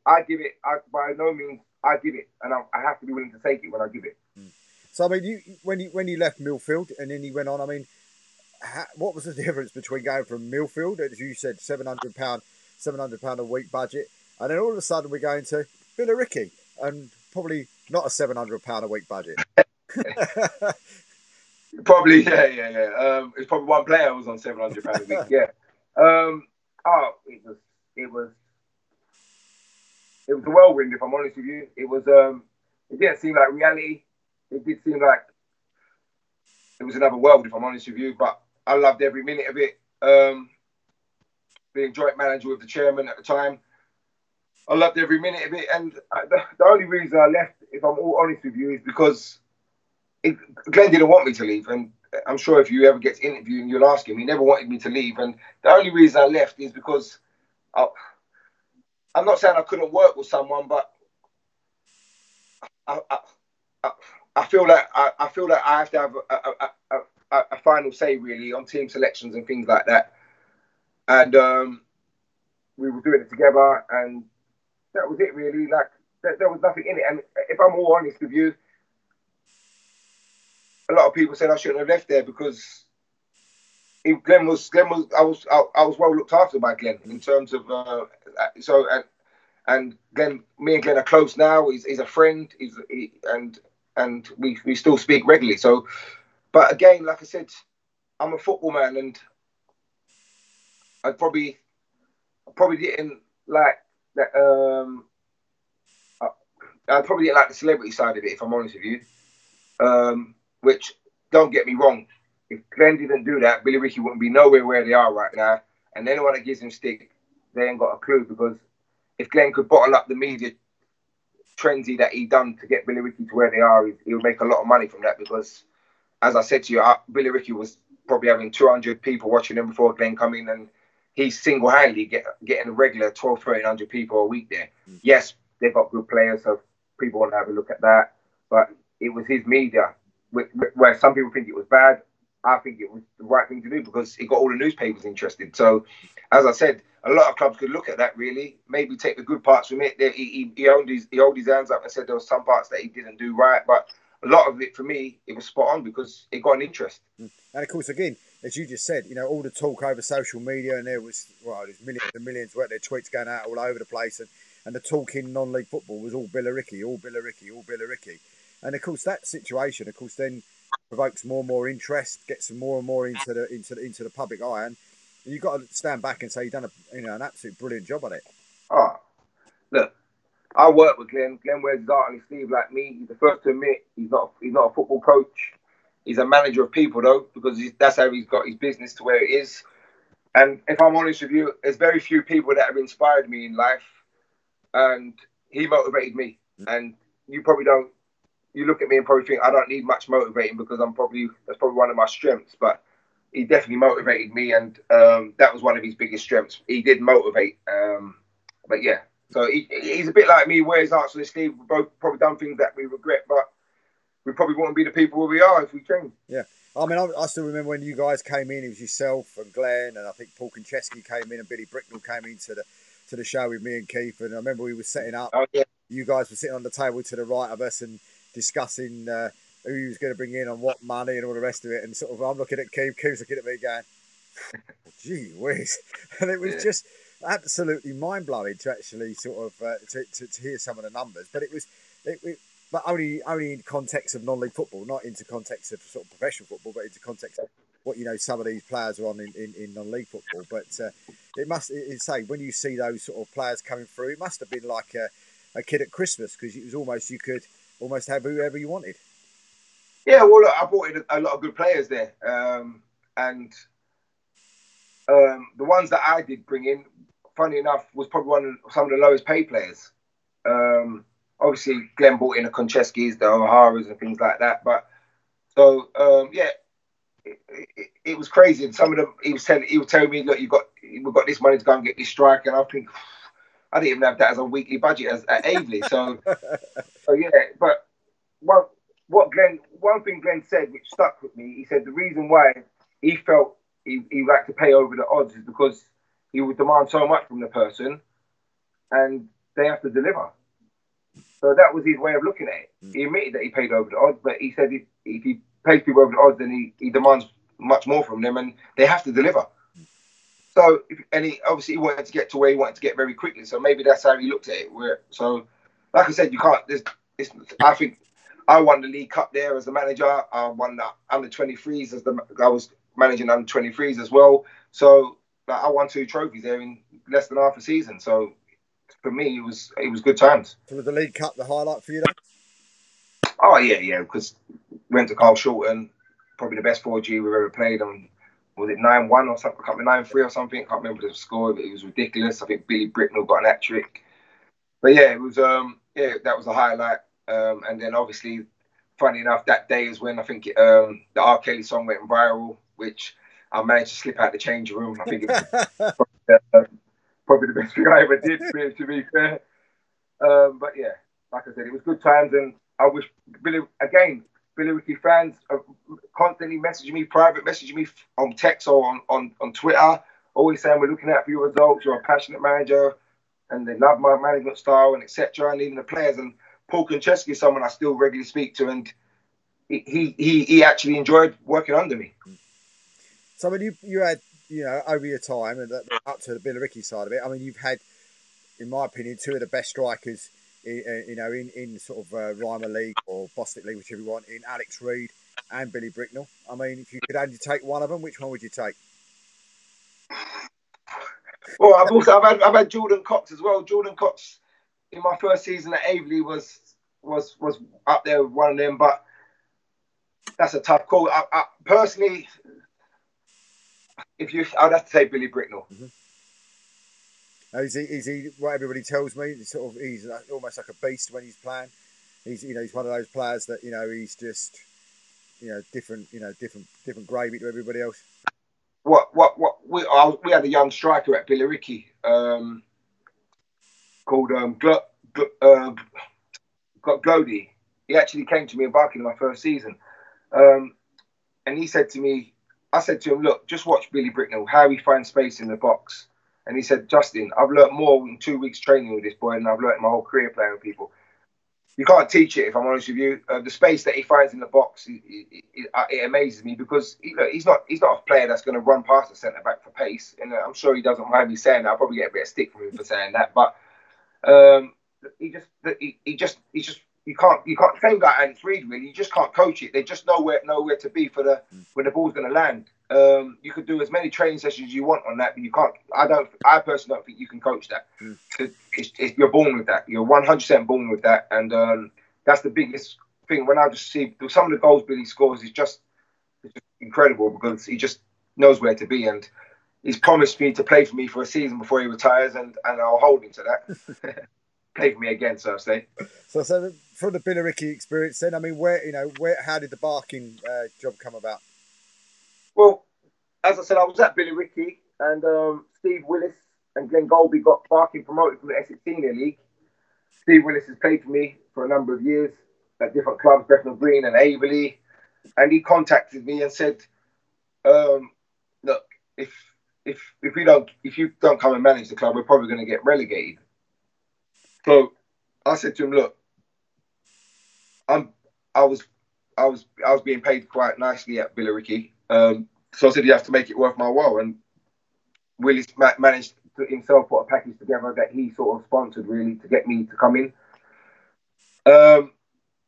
B: By no means, I give it. And I have to be willing to take it when I give it.
A: So I mean, when you left Millfield and then you went on, I mean, what was the difference between going from Millfield, as you said, £700 a week budget, and then all of a sudden we're going to Billericay and probably not a £700 a week budget?
B: Probably, yeah. It's probably one player who was on £700 a week. Yeah. Um, oh, it was it was a whirlwind. If I'm honest with you, it didn't seem like reality. It did seem like it was another world. If I'm honest with you, but I loved every minute of it. Being joint manager with the chairman at the time, I loved every minute of it. And the only reason I left, if I'm all honest with you, is because Glenn didn't want me to leave. And I'm sure if you ever get to interview and you'll ask him, he never wanted me to leave. And the only reason I left is because I'm not saying I couldn't work with someone, but I, I, I feel like I have to have a final say really on team selections and things like that. And we were doing it together, and that was it really. Like there was nothing in it. And if I'm all honest with you, a lot of people said I shouldn't have left there because I was well looked after by Glenn in terms of so and Glenn, me and Glenn are close now. He's a friend. And we still speak regularly. So, but again, like I said, I'm a football man, and I probably didn't like that. I probably didn't like the celebrity side of it, if I'm honest with you. Which don't get me wrong, if Glenn didn't do that, Billy Ricky wouldn't be nowhere where they are right now. And anyone that gives him stick, they ain't got a clue, because if Glenn could bottle up the media frenzy that he done to get Billy Ricky to where they are, he would make a lot of money from that. Because, as I said to you, Billy Ricky was probably having 200 people watching him before Glenn come in, and he's single-handedly getting a regular 1,200-1,300 people a week there. Yes, they've got good players, so people want to have a look at that. But it was his media, where some people think it was bad. I think it was the right thing to do because it got all the newspapers interested. So, as I said, a lot of clubs could look at that really, maybe take the good parts from it. He held his hands up and said there were some parts that he didn't do right, but a lot of it for me, it was spot on because it got an interest.
A: And of course, again, as you just said, you know, all the talk over social media, and there's millions and millions of their tweets going out all over the place, and the talk in non-league football was all Billericay, all Billericay, all Billericay. And of course, that situation, of course, then provokes more and more interest, gets them more and more into the public eye, and you've got to stand back and say you've done an absolute brilliant job on it.
B: Oh, look, I work with Glenn. Glenn wears his heart on his sleeve like me. He's the first to admit he's not a football coach. He's a manager of people though, because that's how he's got his business to where it is. And if I'm honest with you, there's very few people that have inspired me in life, and he motivated me. And you probably don't. You look at me and probably think I don't need much motivating because that's probably one of my strengths. But he definitely motivated me, and that was one of his biggest strengths. He did motivate. But yeah, so he's a bit like me, wears hearts on his sleeve. We've both probably done things that we regret, but we probably wouldn't be the people where we are if we changed.
A: Yeah. I mean, I still remember when you guys came in. It was yourself and Glenn, and I think Paul Konchesky came in, and Billy Bricknell came into the show with me and Keith. And I remember we were setting up.
B: Oh, yeah.
A: You guys were sitting on the table to the right of us and discussing who he was going to bring in and what money and all the rest of it. And sort of, I'm looking at Keith, Keith's looking at me going, "Gee whiz!" And it was just absolutely mind blowing to actually sort of to hear some of the numbers. But it was. But only in context of non-league football, not into context of sort of professional football, but into context of what some of these players are on in non-league football. But it's say when you see those sort of players coming through, it must have been like a kid at Christmas, because it was you could almost have whoever you wanted.
B: Yeah, well, look, I brought in a lot of good players there, and the ones that I did bring in, funny enough, was probably some of the lowest paid players. Obviously, Glenn brought in the Koncheskis, the O'Haras, and things like that. But so it was crazy. And some of them, he was telling me, look, we've got this money to go and get this striker, and I think I didn't even have that as a weekly budget at Aveley. So yeah. But one thing Glenn said, which stuck with me, he said the reason why he felt he liked to pay over the odds is because he would demand so much from the person, and they have to deliver. So that was his way of looking at it. He admitted that he paid over the odds, but he said if he pays people over the odds, then he demands much more from them, and they have to deliver. So, he obviously wanted to get to where he wanted to get very quickly. So maybe that's how he looked at it. So, like I said, you can't. I think I won the League Cup there as a manager. I won the under 23s I was managing under 23s as well. So I won 2 trophies there in less than half a season. So for me, it was good times.
A: So was the League Cup the highlight for you then?
B: Oh yeah, because went to Carl Shorten, probably the best 4G we've ever played. And was it 9-1 or something? I can't remember, 9-3 or something. I can't remember the score, but it was ridiculous. I think Billy Bricknell got an hat trick. But yeah, it was that was a highlight. And then obviously, funny enough, that day is when I think the R. Kelly song went viral, which I managed to slip out the changing room. I think it was probably the best thing I ever did, to be fair. But yeah, like I said, it was good times, and I wish Billy Ricky fans are constantly messaging me, private messaging me on text or on Twitter, always saying we're looking out for your results, you're a passionate manager, and they love my management style, and etc. And even the players. And Paul Konchesky is someone I still regularly speak to, and he actually enjoyed working under me.
A: So when you had, over your time, and up to the Billy Ricky side of it, I mean, you've had, in my opinion, 2 of the best strikers, in sort of Rymer League or Bostik League, whichever you want, in Alex Reid and Billy Bricknell. I mean, if you could only take one of them, which one would you take?
B: Well, I've had Jordan Cox as well. Jordan Cox in my first season at Aveley was up there with one of them, but that's a tough call. I personally, I'd have to say Billy Bricknell.
A: Mm-hmm. Is he what everybody tells me? He's almost like a beast when he's playing. He's one of those players that he's just different gravy to everybody else. We had a young striker at Billy Ricky called Glody. He actually came to me in Barking in my first season, and he said to me, I said to him, look, just watch Billy Bricknell, how he finds space in the box. And he said, Justin, I've learnt more in 2 weeks training with this boy than I've learnt my whole career playing with people. You can't teach it, if I'm honest with you. The space that he finds in the box, it amazes me, because he's not a player that's going to run past a centre-back for pace. And I'm sure he doesn't mind me saying that. I'll probably get a bit of stick from him for saying that. But he just
B: you can't same guy Alex Reid really. You just can't coach it. They just know where to be for the when the ball's going to land. You could do as many training sessions as you want on that, but you can't. I personally don't think you can coach that. You're born with that. You're 100% born with that, and that's the biggest thing. When I just see some of the goals Billy scores, is just incredible because he just knows where to be, and he's promised me to play for me for a season before he retires, and I'll hold him to that. Play for me again, so I say.
A: So from the Billericay experience, then, I mean, how did the Barking job come about?
B: Well, as I said, I was at Billericay, and Steve Willis and Glenn Golby got Barking promoted from the Essex Senior League. Steve Willis has played for me for a number of years at different clubs, Bethnal Green and Averley, and he contacted me and said, "Look, if you don't come and manage the club, we're probably going to get relegated." So I said to him, "Look, I was being paid quite nicely at Billericay, so I said you have to make it worth my while." And Willis managed to himself put a package together that he sort of sponsored really to get me to come in.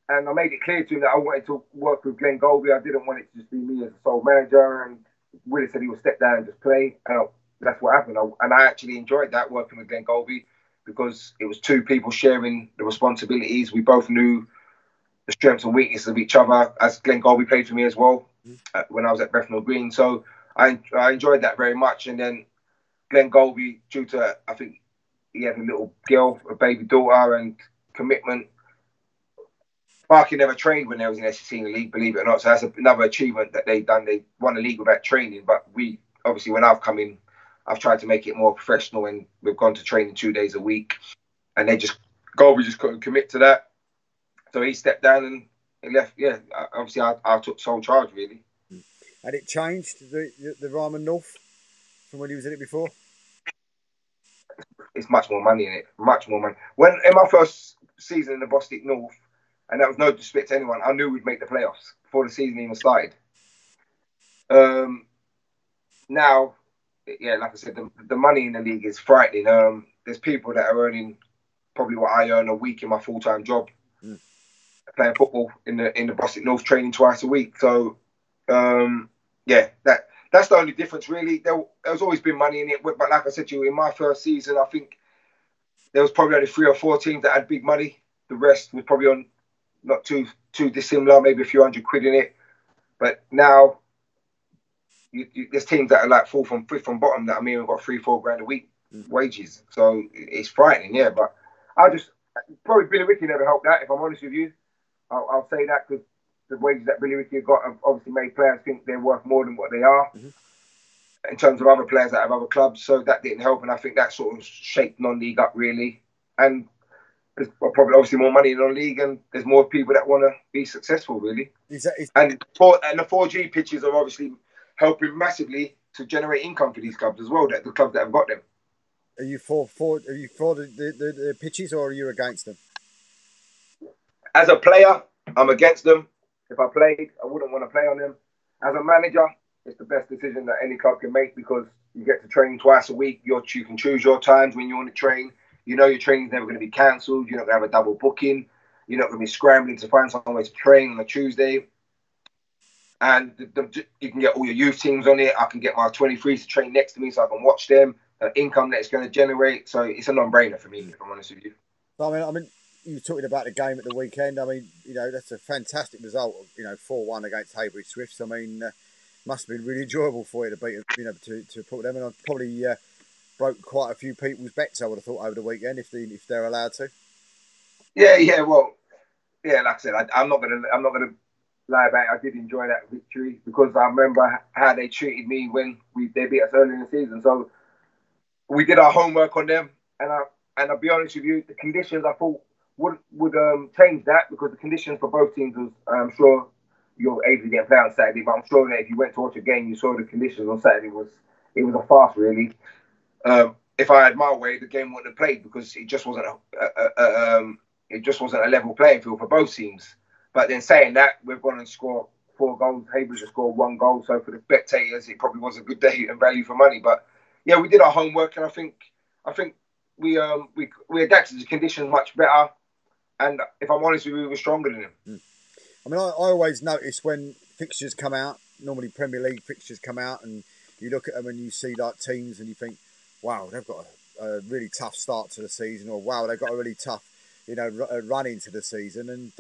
B: And I made it clear to him that I wanted to work with Glenn Golby. I didn't want it to just be me as a sole manager. And Willis said he would step down and just play. And that's what happened. And I actually enjoyed that, working with Glenn Golby, because it was two people sharing the responsibilities. We both knew the strengths and weaknesses of each other, as Glenn Golby played for me as well when I was at Bethnal Green. So I enjoyed that very much. And then Glenn Golby, due to, I think he had a little girl, a baby daughter, and commitment, Barking never trained when they was in the SEC League, believe it or not. So that's another achievement that they've done. They won the league without training. But we, obviously, when I've come in, I've tried to make it more professional, and we've gone to training 2 days a week. And Golby just couldn't commit to that. So he stepped down and he left. Yeah, obviously, I took sole charge, really.
A: And it changed the Ryman North from when he was in it before?
B: It's much more money in it. Much more money. When in my first season in the Bostik North, and that was no disrespect to anyone, I knew we'd make the playoffs before the season even started. Now, yeah, like I said, the money in the league is frightening. There's people that are earning probably what I earn a week in my full-time job, playing football in the Bostik North, training twice a week. So, yeah, that's the only difference, really. There's always been money in it, but like I said to you, in my first season, I think there was probably only 3 or 4 teams that had big money. The rest was probably on not too dissimilar, maybe a few £100 in it. But now, there's teams that are like fifth from bottom that we've got 3-4 grand a week wages. So it's frightening, yeah. But probably Billericay never helped that, if I'm honest with you. I'll say that because the wages that Billericay got have obviously made players think they're worth more than what they are in terms of other players that have other clubs. So that didn't help, and I think that sort of shaped non-league up, really. And there's probably obviously more money in non-league, and there's more people that want to be successful, really. And the 4G pitches are obviously helping massively to generate income for these clubs as well, the clubs that have got them.
A: Are you for the pitches, or are you against them?
B: As a player, I'm against them. If I played, I wouldn't want to play on them. As a manager, it's the best decision that any club can make, because you get to train twice a week. You can choose your times when you want to train. You know your training's never going to be cancelled. You're not going to have a double booking. You're not going to be scrambling to find somewhere to train on a Tuesday. And you can get all your youth teams on it. I can get my 23s to train next to me so I can watch them. The income that it's going to generate. So it's a non-brainer for me, if I'm honest with you.
A: I mean, you were talking about the game at the weekend. I mean, that's a fantastic result. 4-1 against Hayward Swifts. I mean, must have been really enjoyable for you to beat, to put them. And I've probably broke quite a few people's bets, I would have thought, over the weekend, if they're allowed to.
B: Yeah. Well, yeah. Like I said, I'm not gonna lie about it. I did enjoy that victory because I remember how they treated me when they beat us early in the season. So we did our homework on them, and I'll be honest with you, the conditions I thought would change that, because the conditions for both teams was, I'm sure you're able to get play on Saturday, but I'm sure that if you went to watch a game, you saw the conditions on Saturday was a farce, really. If I had my way, the game wouldn't have played, because it just wasn't a level playing field for both teams. But then saying that, we've gone and scored 4 goals. Hayward has scored 1 goal. So for the spectators, it probably was a good day and value for money. But yeah, we did our homework, and I think we adapted to conditions much better. And if I'm honest with you, we were stronger than them.
A: I mean, I always notice when fixtures come out, normally Premier League fixtures come out, and you look at them and you see like teams and you think, wow, they've got a really tough start to the season, or wow, they've got a really tough, run into the season, and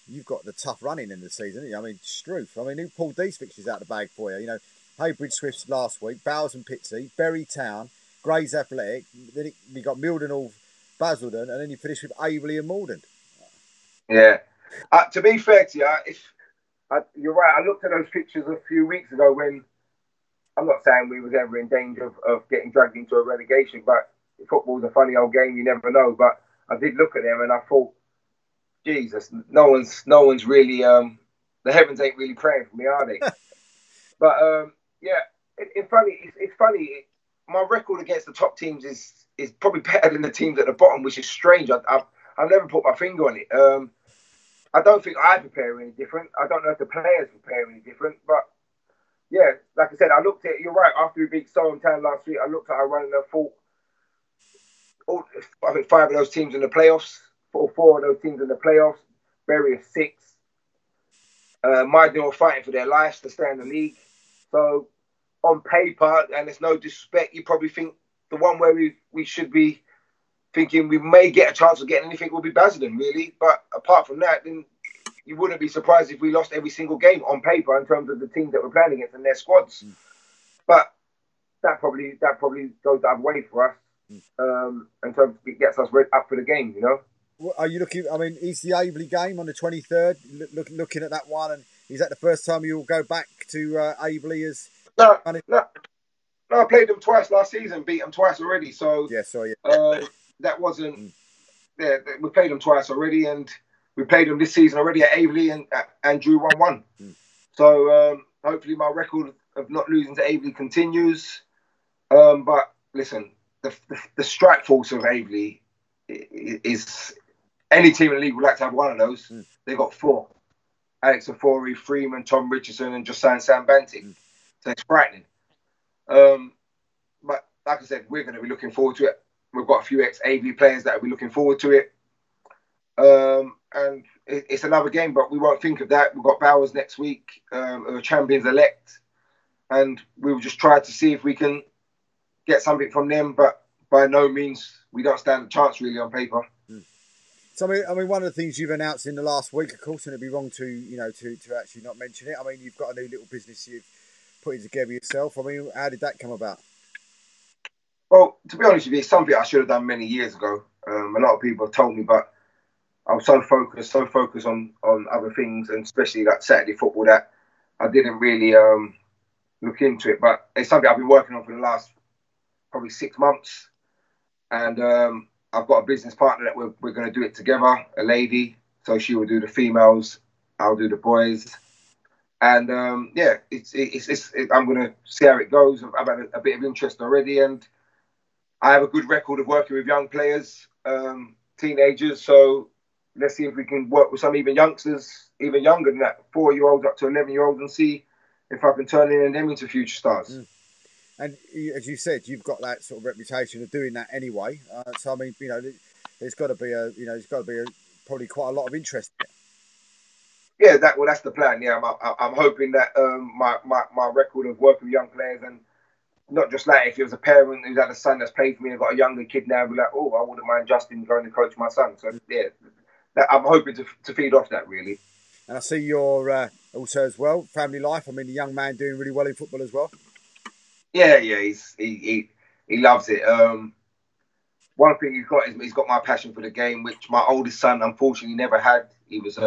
A: you've got the tough running in the season, haven't you? I mean, Struth. I mean, who pulled these fixtures out of the bag for you? You know, Haybridge Swifts last week, Bowers and Pitsea, Bury Town, Grays Athletic, then you got Mildenhall, Basildon, and then you finish with Aveley and Malden.
B: Yeah. To be fair to you, you're right. I looked at those pictures a few weeks ago when, I'm not saying we was ever in danger of getting dragged into a relegation, but football's a funny old game, you never know. But I did look at them and I thought, Jesus, no one's really, the heavens ain't really praying for me, are they? But yeah, it's funny. My record against the top teams is probably better than the teams at the bottom, which is strange. I've never put my finger on it. I don't think I prepare any different. I don't know if the players prepare any different. But yeah, like I said, I looked at, you're right, after we beat Solent Town last week, I looked at our run and I thought, I think 5 of those teams in the playoffs, 4 of those teams in the playoffs, Bury are 6. Miden are fighting for their lives to stay in the league. So on paper, and there's no disrespect, you probably think the one where we should be thinking we may get a chance of getting anything will be Basildon, really. But apart from that, then you wouldn't be surprised if we lost every single game on paper in terms of the teams that we're playing against and their squads. But that probably goes the other way for us in terms of it gets us up for the game, you know.
A: Are you looking? I mean, is the Aveley game on the 23rd? Looking at that one, and is that the first time you'll go back to Aveley as?
B: No, I played them twice last season, beat them twice already. So
A: yeah, sorry.
B: That wasn't. Yeah, we played them twice already, and we played them this season already at Aveley and drew 1-1. So hopefully my record of not losing to Aveley continues. But listen, the strike force of Aveley is any team in the league would like to have one of those. They got 4: Alex Afori, Freeman, Tom Richardson, and Josiah Sambanti. So it's frightening. But like I said, we're going to be looking forward to it. We've got a few ex-Aveley players that will be looking forward to it. And it's another game, but we won't think of that. We've got Bowers next week, who are champions-elect. And we will just try to see if we can get something from them. But by no means, we don't stand a chance, really, on paper.
A: So, I mean, one of the things you've announced in the last week, of course, and it'd be wrong to actually not mention it. I mean, you've got a new little business you've put together yourself. I mean, how did that come about?
B: Well, to be honest with you, it's something I should have done many years ago. A lot of people have told me, but I was so focused on other things, and especially like Saturday football, that I didn't really look into it. But it's something I've been working on for the last probably 6 months. And I've got a business partner that we're going to do it together, a lady. So she will do the females, I'll do the boys. And yeah, I'm going to see how it goes. I've had a bit of interest already, and I have a good record of working with young players, teenagers. So let's see if we can work with some even youngsters, even younger than that, 4-year-olds up to 11-year-olds, and see if I can turn them into future stars.
A: And as you said, you've got that sort of reputation of doing that anyway. So I mean, there's got to be probably quite a lot of interest.
B: Yeah, that's the plan. Yeah, I'm hoping that my record of working with young players, and not just that, if it was a parent who's had a son that's played for me and got a younger kid now, be like, oh, I wouldn't mind Justin going to coach my son. So yeah, I'm hoping to feed off that, really.
A: And I see you're also as well family life. I mean, the young man doing really well in football as well.
B: Yeah, he loves it. One thing he's got my passion for the game, which my oldest son unfortunately never had. He was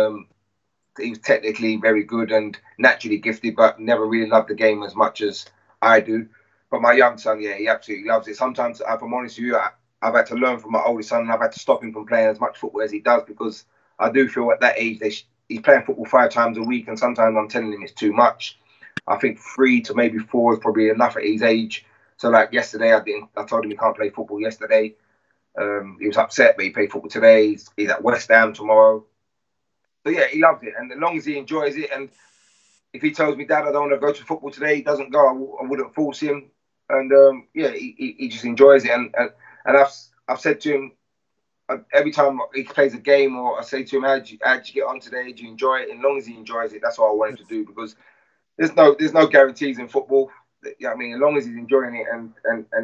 B: technically very good and naturally gifted, but never really loved the game as much as I do. But my young son, yeah, he absolutely loves it. Sometimes, if I'm honest with you, I've had to learn from my oldest son, and I've had to stop him from playing as much football as he does, because I do feel at that age he's playing football 5 times a week, and sometimes I'm telling him it's too much. I think 3 to maybe 4 is probably enough at his age. So like yesterday, I told him he can't play football yesterday. He was upset, but he played football today. He's at West Ham tomorrow. So yeah, he loves it, and as long as he enjoys it, and if he tells me, Dad, I don't want to go to football today, he doesn't go. I wouldn't force him. And yeah, he just enjoys it. And I've said to him, every time he plays a game, or I say to him, how'd you get on today? Do you enjoy it? And as long as he enjoys it, that's what I want him to do, because there's no guarantees in football. You know what I mean? As long as he's enjoying it and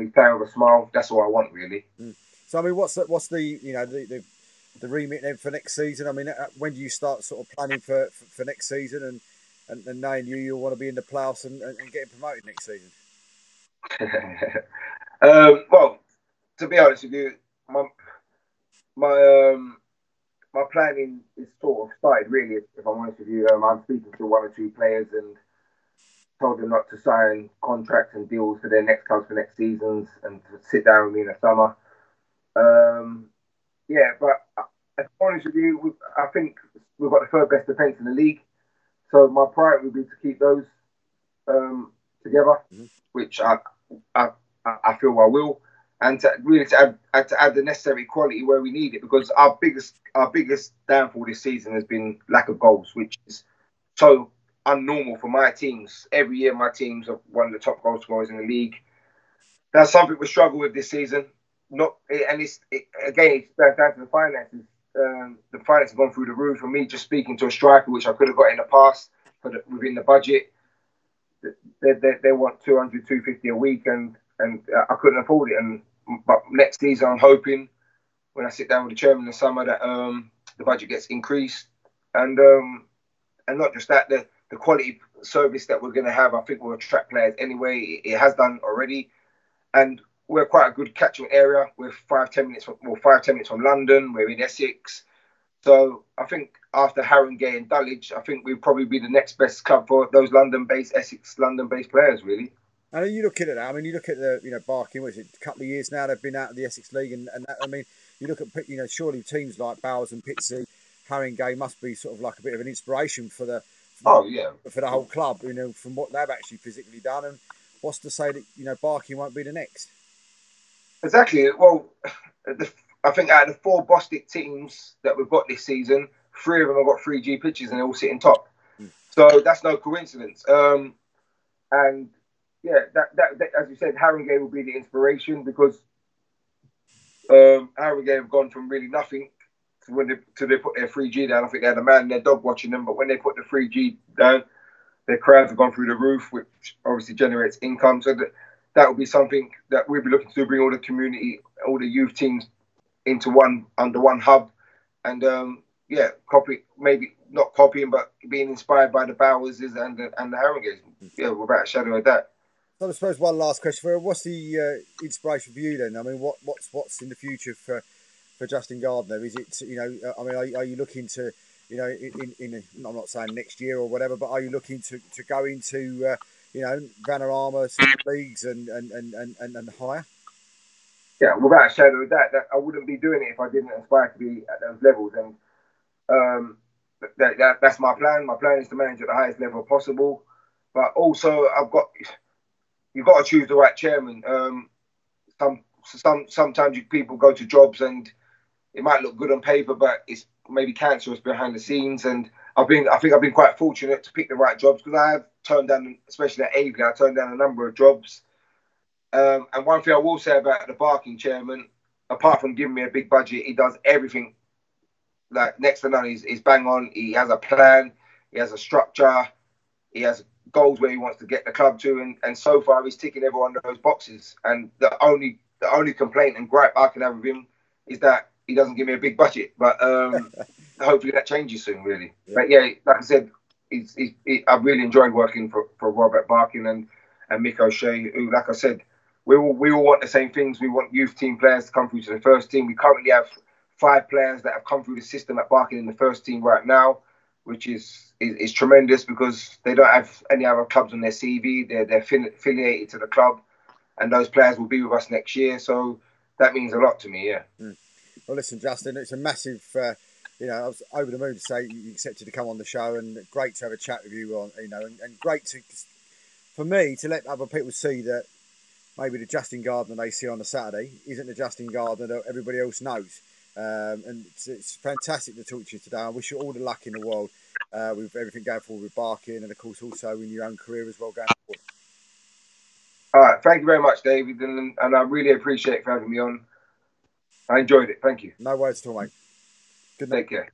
B: he's playing with a smile, that's all I want, really.
A: So I mean, what's the you know the remit then for next season? I mean, when do you start sort of planning for next season and knowing you'll want to be in the playoffs and getting promoted next season?
B: Well, to be honest with you, my my planning is sort of started, really. If I'm honest with you, I'm speaking to one or two players and told them not to sign contracts and deals for their next clubs for next seasons, and to sit down with me in the summer. Yeah, but if I'm honest with you, I think we've got the third best defence in the league. So my priority would be to keep those together, which I feel I will, and to add the necessary quality where we need it, because our biggest downfall this season has been lack of goals, which is so unnormal for my teams. Every year, my teams are one of the top goal scorers in the league. That's something we struggle with this season. It's down to the finances. The finances have gone through the roof. For me, just speaking to a striker, which I could have got in the past, within the budget, they want 200, 250 a week, and I couldn't afford it. But next season, I'm hoping, when I sit down with the chairman in the summer, that the budget gets increased, and not just that, the quality service that we're going to have, I think, will attract players anyway. It has done already, and we're quite a good catchment area. We're 5-10 minutes from London. We're in Essex. So I think after Haringey and Dulwich, I think we'll probably be the next best club for those Essex London-based players, really.
A: And are you looking at that? I mean, you look at the Barking, what is it, a couple of years now they've been out of the Essex League, and that, I mean, you look at, surely teams like Bowers and Pitsea, Haringey must be sort of like a bit of an inspiration for the whole club, from what they've actually physically done. And what's to say that Barking won't be the next?
B: Exactly. Well, I think out of the 4 Bostic teams that we've got this season, 3 of them have got 3G pitches and they're all sitting top. So that's no coincidence. And yeah, that as you said, Haringey will be the inspiration, because Haringey have gone from really nothing to they put their 3G down. I think they had a man and their dog watching them, but when they put the 3G down, their crowds have gone through the roof, which obviously generates income. So that will be something that we'll be looking to do, bring all the community, all the youth teams under one hub, and maybe not copying, but being inspired by the Bowerses and the Haringeys. Yeah, without a shadow of that.
A: So I suppose one last question for you. What's the inspiration for you then? I mean, what's in the future for Justin Gardner? Is it I mean, are you looking to I'm not saying next year or whatever, but are you looking to go into Vanarama leagues and higher?
B: Yeah, without a shadow of that I wouldn't be doing it if I didn't aspire to be at those levels. And that's my plan. My plan is to manage at the highest level possible. But also, you've got to choose the right chairman. Sometimes people go to jobs and it might look good on paper, but it's maybe cancerous behind the scenes. And I think I've been quite fortunate to pick the right jobs, because I have turned down, especially at Avely, I turned down a number of jobs. And one thing I will say about the Barking chairman, apart from giving me a big budget, he does everything like next to none. He's bang on. He has a plan. He has a structure. He has goals where he wants to get the club to, and so far he's ticking every one of those boxes. And the only complaint and gripe I can have with him is that he doesn't give me a big budget. But hopefully that changes soon, really. Yeah. But yeah, like I said, I've really enjoyed working for Robert Barking and Mick O'Shea, who, like I said, we all want the same things. We want youth team players to come through to the first team. We currently have 5 players that have come through the system at Barking in the first team right now, which is tremendous, because they don't have any other clubs on their CV. They're affiliated to the club, and those players will be with us next year. So that means a lot to me. Yeah.
A: Well, listen, Justin, it's a massive. I was over the moon to say you accepted to come on the show, and great to have a chat with you on. And great for me to let other people see that maybe the Justin Gardner they see on a Saturday isn't the Justin Gardner that everybody else knows. And it's fantastic to talk to you today. I wish you all the luck in the world with everything going forward with Barking, and of course also in your own career as well going forward.
B: All right, thank you very much, David, and I really appreciate it for having me on. I enjoyed it. Thank you.
A: No worries at all, mate. Good night.
B: Take care.